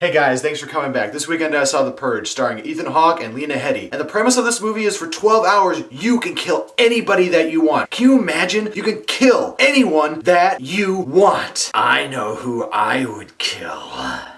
Hey guys, thanks for coming back. This weekend I saw The Purge, starring Ethan Hawke and Lena Headey. And the premise of this movie is for 12 hours, you can kill anybody that you want. Can you imagine? You can kill anyone that you want. I know who I would kill. I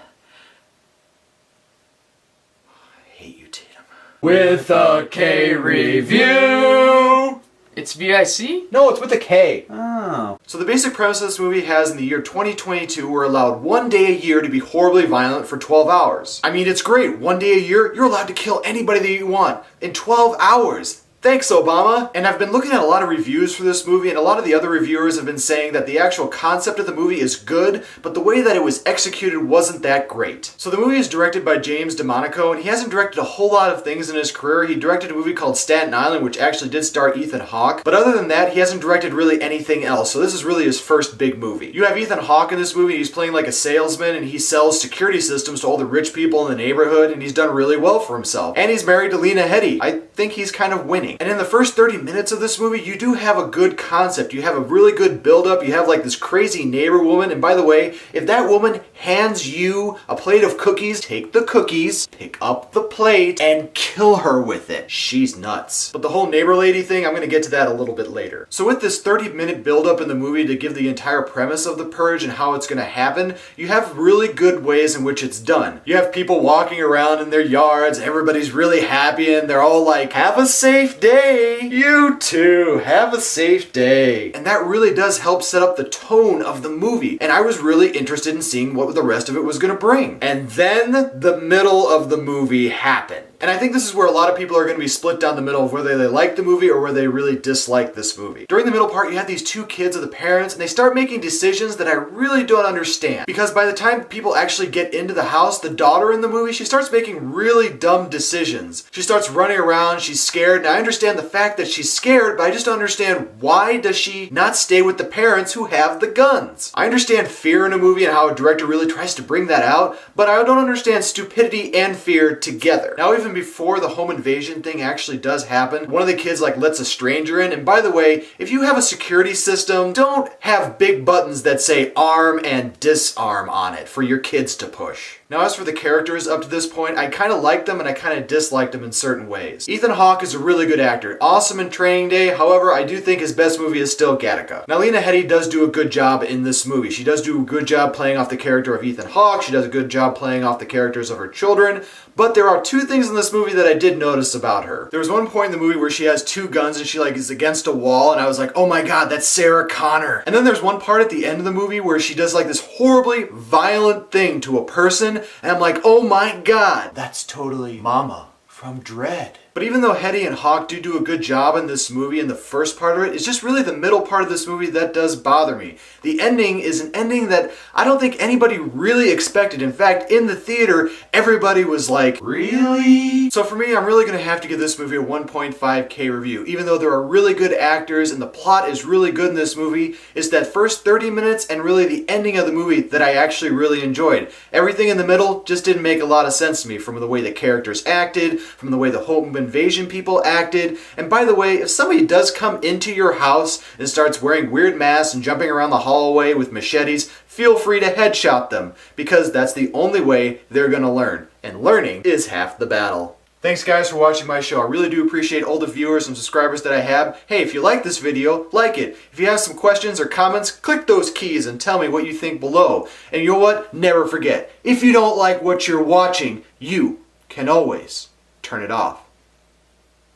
hate you, Tatum. With a K review. It's VIC? No, it's with a K. Oh. So the basic premise of this movie has in the year 2022, we're allowed one day a year to be horribly violent for 12 hours. I mean, it's great. One day a year, you're allowed to kill anybody that you want in 12 hours. Thanks, Obama. And I've been looking at a lot of reviews for this movie, and a lot of the other reviewers have been saying that the actual concept of the movie is good, but the way that it was executed wasn't that great. So the movie is directed by James DeMonico, and he hasn't directed a whole lot of things in his career. He directed a movie called Staten Island, which actually did star Ethan Hawke, but other than that, he hasn't directed really anything else, so this is really his first big movie. You have Ethan Hawke in this movie, he's playing like a salesman, and he sells security systems to all the rich people in the neighborhood, and he's done really well for himself. And he's married to Lena Headey. I think he's kind of winning. And in the first 30 minutes of this movie, you do have a good concept. You have a really good build-up. You have like this crazy neighbor woman. And by the way, if that woman hands you a plate of cookies, take the cookies, pick up the plate, and kill her with it. She's nuts. But the whole neighbor lady thing, I'm going to get to that a little bit later. So with this 30-minute build-up in the movie to give the entire premise of The Purge and how it's going to happen, you have really good ways in which it's done. You have people walking around in their yards, everybody's really happy, and they're all like, have a safe day. You too, have a safe day. And that really does help set up the tone of the movie. And I was really interested in seeing what the rest of it was going to bring. And then the middle of the movie happened. And I think this is where a lot of people are going to be split down the middle of whether they like the movie or whether they really dislike this movie. During the middle part, you have these two kids of the parents, and they start making decisions that I really don't understand. Because by the time people actually get into the house, the daughter in the movie, she starts making really dumb decisions. She starts running around, she's scared, and I understand the fact that she's scared, but I just don't understand why does she not stay with the parents who have the guns. I understand fear in a movie and how a director really tries to bring that out, but I don't understand stupidity and fear together. Now, even before the home invasion thing actually does happen, one of the kids like lets a stranger in, and by the way, if you have a security system, don't have big buttons that say arm and disarm on it for your kids to push. Now, as for the characters up to this point, I kind of liked them and I kind of disliked them in certain ways. Ethan Hawke is a really good actor, awesome in Training Day, however, I do think his best movie is still Gattaca. Now, Lena Headey does do a good job in this movie. She does do a good job playing off the character of Ethan Hawke, she does a good job playing off the characters of her children, but there are two things in this movie that I did notice about her. There was one point in the movie where she has two guns and she like is against a wall, and I was like, oh my god, that's Sarah Connor. And then there's one part at the end of the movie where she does like this horribly violent thing to a person, and I'm like, oh my god, that's totally Mama from Dread. But even though Headey and Hawke do a good job in this movie in the first part of it, it's just really the middle part of this movie that does bother me. The ending is an ending that I don't think anybody really expected. In fact, in the theater, everybody was like, really? So for me, I'm really going to have to give this movie a 1.5K review. Even though there are really good actors and the plot is really good in this movie, it's that first 30 minutes and really the ending of the movie that I actually really enjoyed. Everything in the middle just didn't make a lot of sense to me, from the way the characters acted, from the way the home invasion people acted. And by the way, if somebody does come into your house and starts wearing weird masks and jumping around the hallway with machetes, feel free to headshot them, because that's the only way they're gonna learn. And learning is half the battle. Thanks guys for watching my show. I really do appreciate all the viewers and subscribers that I have. Hey, if you like this video, like it. If you have some questions or comments, click those keys and tell me what you think below. And you know what? Never forget, if you don't like what you're watching, you can always turn it off.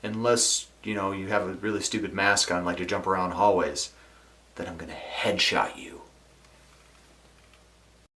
Unless, you know, you have a really stupid mask on, like to jump around hallways, then I'm gonna headshot you.